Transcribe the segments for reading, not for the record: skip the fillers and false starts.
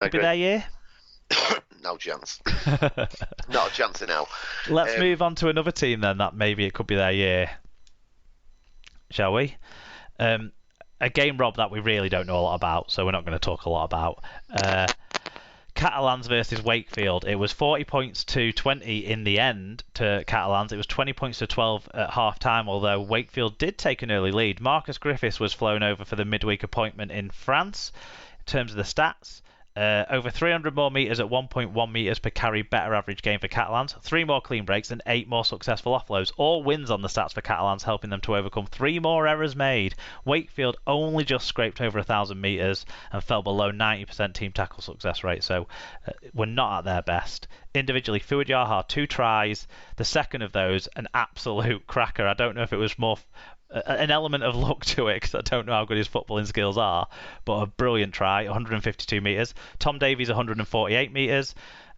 Could be their year. No chance. Not a chance in hell. Let's move on to another team then that maybe it could be their year. Shall we? A game, Rob, that we really don't know a lot about, so we're not going to talk a lot about. Catalans versus Wakefield. It was 40 points to 20 in the end to Catalans. It was 20 points to 12 at half-time, although Wakefield did take an early lead. Marcus Griffiths was flown over for the midweek appointment in France. In terms of the stats, over 300 more metres at 1.1 metres per carry, better average game for Catalans. 3 more clean breaks and 8 more successful offloads. All wins on the stats for Catalans, helping them to overcome 3 more errors made. Wakefield only just scraped over 1,000 metres and fell below 90% team tackle success rate, so we're not at their best. Individually, Fuad Yaha, 2 tries. The second of those, an absolute cracker. I don't know if it was more an element of luck to it, because I don't know how good his footballing skills are, but a brilliant try, 152 metres. Tom Davies, 148 metres.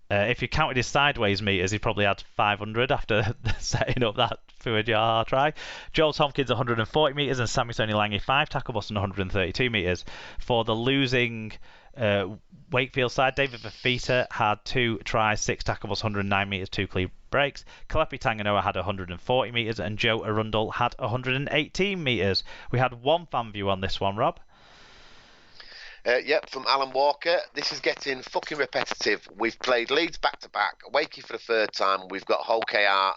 If you counted his sideways metres, he probably had 500 after setting up that Fuad Yaha try. Joel Tompkins, 140 metres, and Sammy Soni Lange, 5 tackle busts and 132 metres. For the losing Wakefield side, David Fafita had 2 tries, 6 tackle busts, 109 metres, 2 clean breaks. Kalepi Tanganoa had 140 metres, and Joe Arundel had 118 metres. We had one fan view on this one, Rob. Yep, from Alan Walker. This is getting fucking repetitive. We've played Leeds back-to-back, Wakey for the 3rd time. We've got Hull KR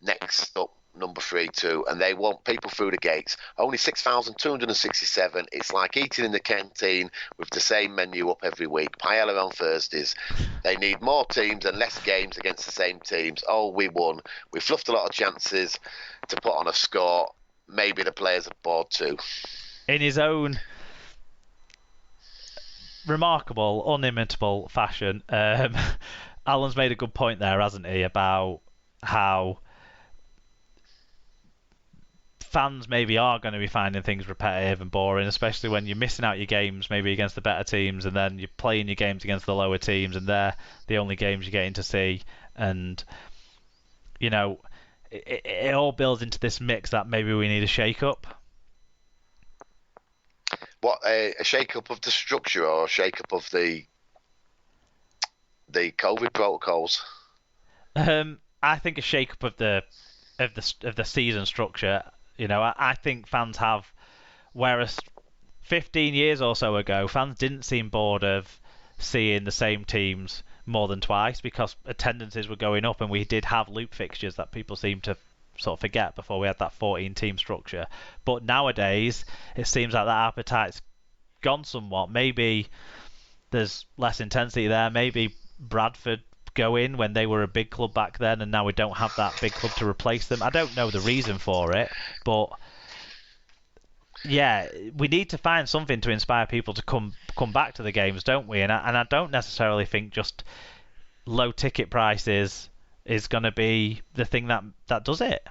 next up, number 3 too, and they want people through the gates. Only 6,267. It's like eating in the canteen with the same menu up every week. Paella on Thursdays. They need more teams and less games against the same teams. Oh, we won. We fluffed a lot of chances to put on a score. Maybe the players are bored too. In his own remarkable, unimitable fashion, Alan's made a good point there, hasn't he, about how fans maybe are going to be finding things repetitive and boring, especially when you're missing out your games maybe against the better teams, and then you're playing your games against the lower teams, and they're the only games you're getting to see. And you know, it all builds into this mix that maybe we need a shake-up. What, a shake-up of the structure or a shake-up of the COVID protocols? I think a shake-up of the season structure. You know, I think fans have, whereas 15 years or so ago, fans didn't seem bored of seeing the same teams more than twice, because attendances were going up and we did have loop fixtures that people seem to sort of forget before we had that 14-team structure. But nowadays, it seems like that appetite's gone somewhat. Maybe there's less intensity there. Maybe Bradford go in when they were a big club back then, and now we don't have that big club to replace them. I don't know the reason for it, but yeah, we need to find something to inspire people to come back to the games, don't we? And I don't necessarily think just low ticket prices is going to be the thing that does it.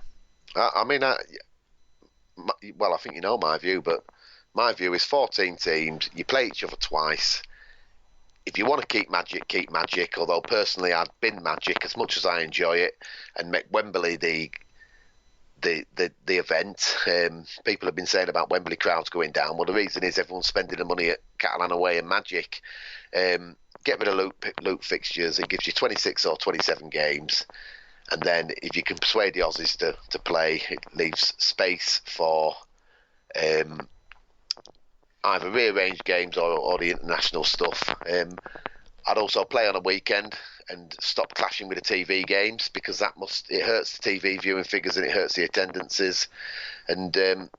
I mean, well, I think you know my view, but my view is 14 teams. You play each other twice. If you want to keep Magic, although personally I'd bin Magic as much as I enjoy it, and make Wembley the event. People have been saying about Wembley crowds going down. Well, the reason is everyone's spending the money at Catalan away and Magic. Get rid of loop fixtures. It gives you 26 or 27 games. And then if you can persuade the Aussies to play, it leaves space for either rearranged games or the international stuff. I'd also play on a weekend and stop clashing with the TV games, because it hurts the TV viewing figures and it hurts the attendances. And then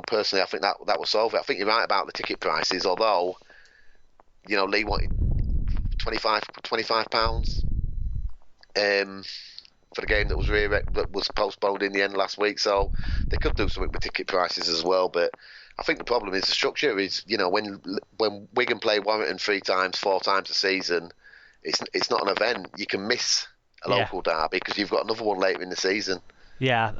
personally, I think that will solve it. I think you're right about the ticket prices, although Lee wanted £25 for the game that was postponed in the end last week, so they could do something with ticket prices as well. But I think the problem is the structure is, when Wigan play Warrington 4 times a season, it's not an event. You can miss a local derby because you've got another one later in the season. Yeah,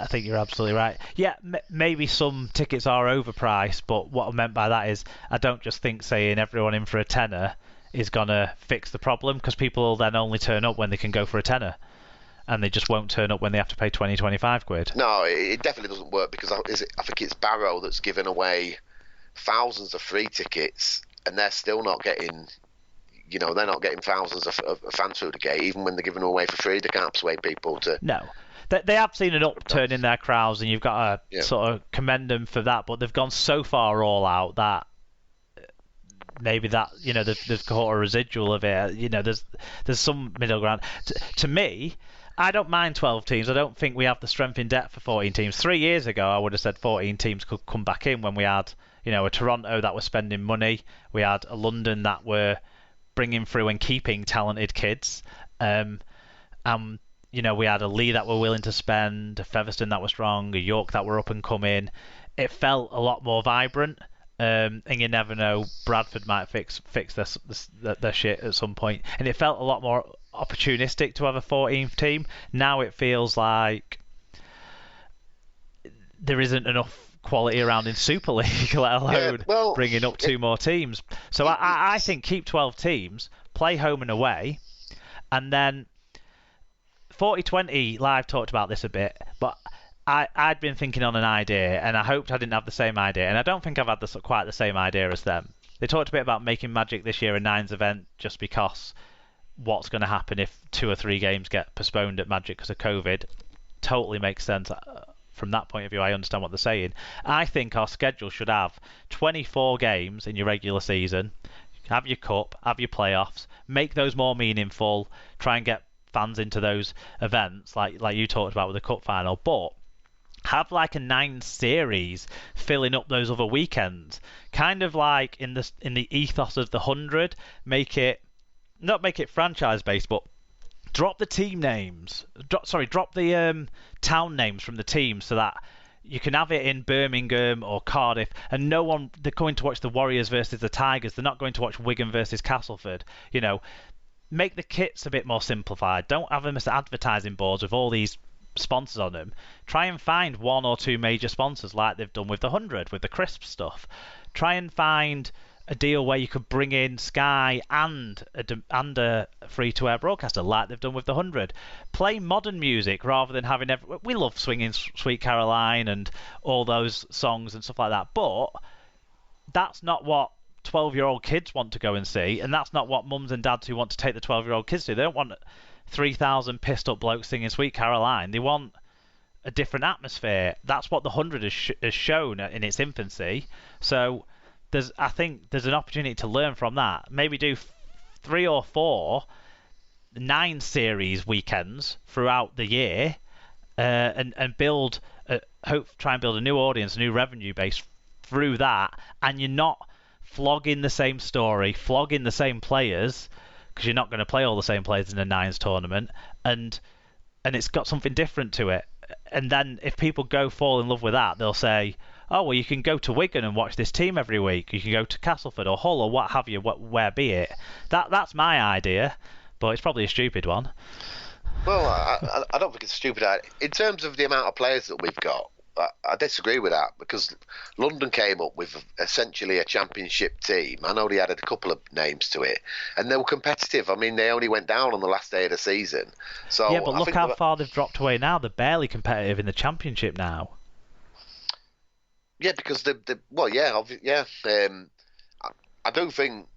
I think you're absolutely right. Yeah, maybe some tickets are overpriced, but what I meant by that is I don't just think saying everyone in for a tenner is going to fix the problem, because people will then only turn up when they can go for a tenner, and they just won't turn up when they have to pay 20-25 quid. No, it definitely doesn't work, because I think it's Barrow that's given away thousands of free tickets and they're still not getting. They're not getting thousands of fans through the gate, even when they're giving them away for free. They can't persuade people to. No. They have seen an upturn in their crowds, and you've got to sort of commend them for that, but they've gone so far all out that maybe that, they've caught a residual of it. There's some middle ground. To me, I don't mind 12 teams. I don't think we have the strength in depth for 14 teams. 3 years ago, I would have said 14 teams could come back in when we had, a Toronto that was spending money. We had a London that were bringing through and keeping talented kids. We had a Lee that were willing to spend, a Featherstone that was strong, a York that were up and coming. It felt a lot more vibrant. And you never know, Bradford might fix their shit at some point. And it felt a lot more opportunistic to have a 14th team. Now it feels like there isn't enough quality around in Super League, let alone bringing up 2 more teams. So I think keep 12 teams, play home and away, and then 40-20 Live talked about this a bit, but I'd been thinking on an idea, and I hoped I didn't have the same idea, and I don't think I've had quite the same idea as them. They talked a bit about making Magic this year a 9s event just because what's going to happen if 2 or 3 games get postponed at Magic because of COVID. Totally makes sense. From that point of view, I understand what they're saying. I think our schedule should have 24 games in your regular season, have your cup, have your playoffs, make those more meaningful, try and get fans into those events like you talked about with the cup final, but have like a 9 series filling up those other weekends, kind of like in the ethos of the 100. Not make it franchise based, but drop the team names. Drop the town names from the team so that you can have it in Birmingham or Cardiff, and they're going to watch the Warriors versus the Tigers. They're not going to watch Wigan versus Castleford. Make the kits a bit more simplified. Don't have them as advertising boards with all these sponsors on them. Try and find 1 or 2 major sponsors like they've done with the 100, with the crisp stuff. Try and find a deal where you could bring in Sky and a free-to-air broadcaster like they've done with the 100. Play modern music rather than having we love swinging Sweet Caroline and all those songs and stuff like that, but that's not what 12-year-old kids want to go and see, and that's not what mums and dads who want to take the 12-year-old kids to. They don't want 3,000 pissed up blokes singing Sweet Caroline. They want a different atmosphere. That's what the 100 has shown in its infancy. So I think there's an opportunity to learn from that. Maybe do 3 or 4 9 series weekends throughout the year, and try and build a new audience, a new revenue base through that, and you're not flogging the same story, flogging the same players, because you're not going to play all the same players in a 9s tournament, and it's got something different to it. And then if people fall in love with that, they'll say, oh, well, you can go to Wigan and watch this team every week. You can go to Castleford or Hull or what have you, where be it. That's my idea, but it's probably a stupid one. Well, I don't think it's a stupid idea. In terms of the amount of players that we've got, I disagree with that, because London came up with essentially a championship team. I know they added a couple of names to it, and they were competitive. I mean, they only went down on the last day of the season. So yeah, but look how far they've dropped away now. They're barely competitive in the championship now. Yeah, because I do think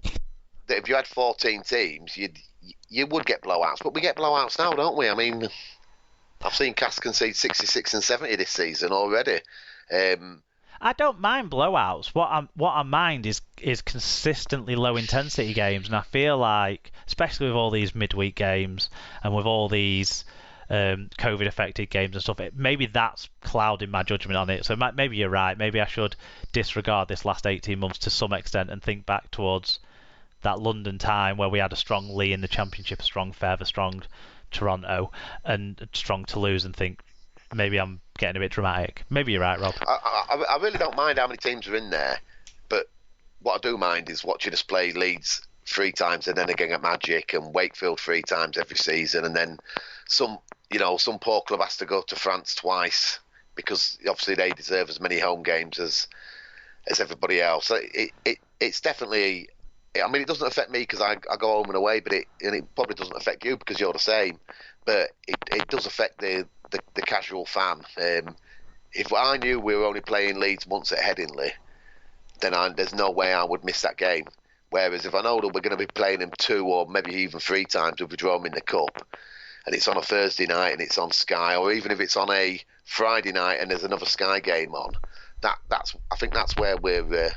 that if you had 14 teams, you would get blowouts. But we get blowouts now, don't we? I mean, I've seen Cass concede 66 and 70 this season already. I don't mind blowouts. What I mind is consistently low intensity games, and I feel like, especially with all these midweek games and with all these COVID affected games and stuff, maybe that's clouding my judgment on it. So maybe you're right. Maybe I should disregard this last 18 months to some extent and think back towards that London time where we had a strong Lee in the championship, a strong Fev, a strong Toronto, and strong Toulouse, and think maybe I'm getting a bit dramatic. Maybe you're right, Rob. I really don't mind how many teams are in there, but what I do mind is watching us play Leeds 3 times and then again at Magic, and Wakefield 3 times every season, and then some poor club has to go to France twice because obviously they deserve as many home games as everybody else. So it's definitely. I mean, it doesn't affect me because I go home and away, but it probably doesn't affect you because you're the same. But it does affect the casual fan. If I knew we were only playing Leeds once at Headingley, then there's no way I would miss that game. Whereas if I know that we're going to be playing them 2 or maybe even 3 times if we draw them in the cup, and it's on a Thursday night and it's on Sky, or even if it's on a Friday night and there's another Sky game on, I think that's where we're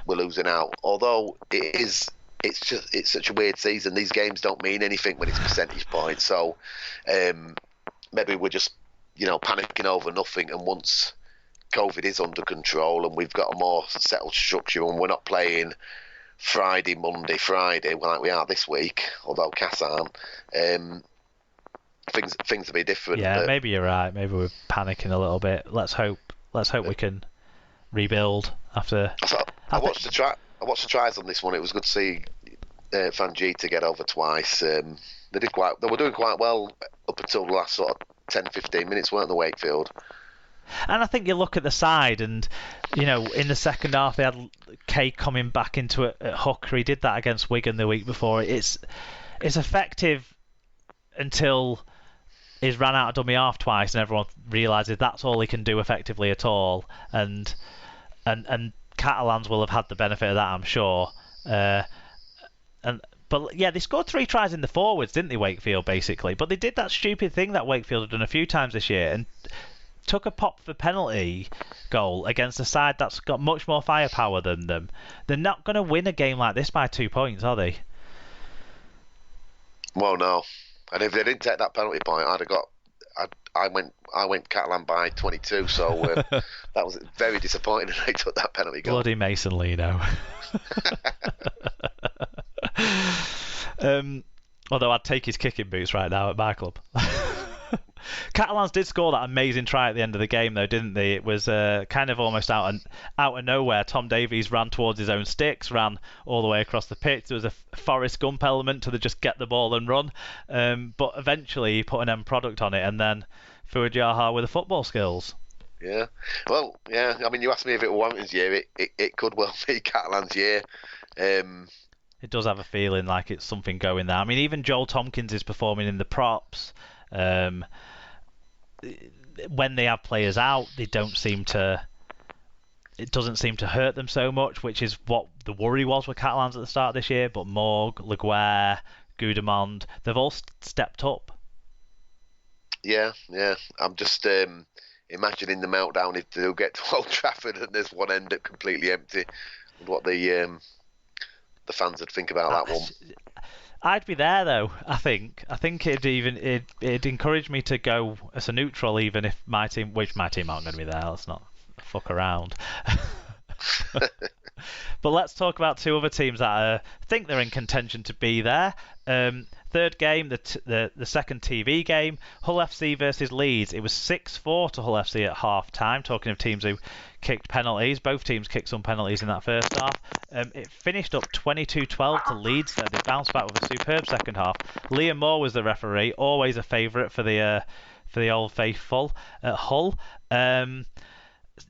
losing out. Although it's such a weird season. These games don't mean anything when it's percentage points. So maybe we're just panicking over nothing. And once COVID is under control and we've got a more settled structure and we're not playing Friday, Monday, Friday like we are this week, although Cass aren't, things will be different. Yeah, maybe you're right. Maybe we're panicking a little bit. Let's hope we can rebuild after. I watched the tries on this one. It was good to see Fangita get over twice. They were doing quite well up until the last sort of 10-15 minutes, weren't they, Wakefield? And I think you look at the side, and in the second half they had Kay coming back into it at hooker. He did that against Wigan the week before. It's effective until he's ran out of dummy half twice, and everyone realises that's all he can do effectively at all. And Catalans will have had the benefit of that, I'm sure. But yeah, they scored 3 tries in the forwards, didn't they, Wakefield, basically? But they did that stupid thing that Wakefield have done a few times this year, and took a pop for penalty goal against a side that's got much more firepower than them. They're not going to win a game like this by 2 points, are they? Well, no. And if they didn't take that penalty point, I went Catalan by 22. So that was very disappointing. They took that penalty goal. Bloody Mason Lino. Although I'd take his kicking boots right now at my club. Catalans did score that amazing try at the end of the game, though, didn't they? It was kind of almost out of nowhere. Tom Davies ran towards his own sticks, ran all the way across the pitch. There was a Forrest Gump element to the just get the ball and run. But eventually he put an end product on it, and then Fuad Jaha with the football skills. Yeah. Well, yeah. I mean, you asked me if it were Warrington's year. It could well be Catalan's year. It does have a feeling like it's something going there. I mean, even Joel Tompkins is performing in the props. When they have players out, it doesn't seem to hurt them so much, which is what the worry was with Catalans at the start of this year. But Morg, Laguerre, Gudemond, they've all stepped up. Yeah. I'm just imagining the meltdown if they do get to Old Trafford and there's one end up completely empty. What the fans would think about that one. I'd be there though. I think it'd encourage me to go as a neutral, even if my team aren't going to be there. Let's not fuck around. But let's talk about 2 other teams that think they're in contention to be there. Third game, the second TV game, Hull FC versus Leeds. It was 6-4 to Hull FC at half time. Talking of teams who kicked penalties, both teams kicked some penalties in that first half. It finished up 22-12 to Leeds. They bounced back with a superb second half. Liam Moore was the referee, always a favourite for the old faithful at Hull.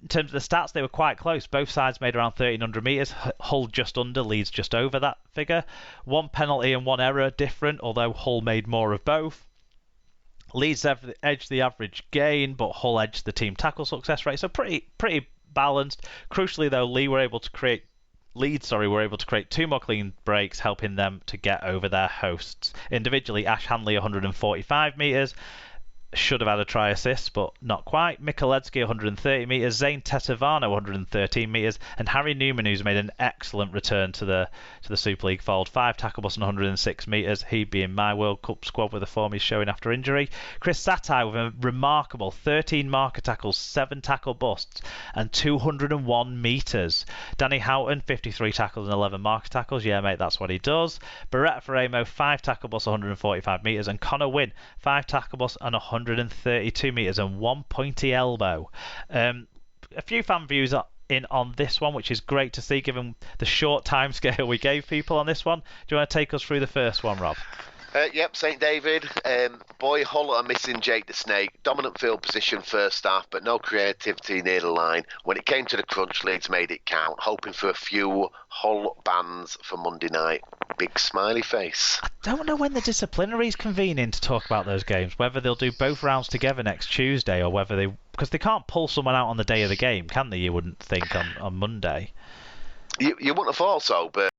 In terms of the stats, they were quite close. Both sides made around 1,300 metres. Hull just under, Leeds just over that figure. 1 penalty and 1 error different, although Hull made more of both. Leeds edged the average gain, but Hull edged the team tackle success rate. So pretty balanced. Crucially, though, Leeds were able to create 2 more clean breaks, helping them to get over their hosts. Individually, Ash Hanley 145 metres. Should have had a try assist, but not quite. Mikoledski 130 metres, Zane Tetevano 113 metres, and Harry Newman, who's made an excellent return to the Super League fold. 5 tackle busts and 106 metres. He being my World Cup squad with the form he's showing after injury. Chris Satai with a remarkable 13 marker tackles, 7 tackle busts, and 201 metres. Danny Houghton 53 tackles and 11 marker tackles. Yeah, mate, that's what he does. Beretta Faremo 5 tackle busts, 145 metres, and Connor Wynn 5 tackle busts and 132 metres and 1 pointy elbow. A few fan views in on this one, which is great to see given the short time scale we gave people on this one. Do you want to take us through the first one, Rob? Yep, St David. Boy, Hull are missing Jake the Snake. Dominant field position first half, but no creativity near the line. When it came to the crunch, Leeds made it count, hoping for a few Hull bans for Monday night. Big smiley face. I don't know when the disciplinary's convening to talk about those games, whether they'll do both rounds together next Tuesday or whether because they can't pull someone out on the day of the game, can they, you wouldn't think, on Monday? You wouldn't have thought so, but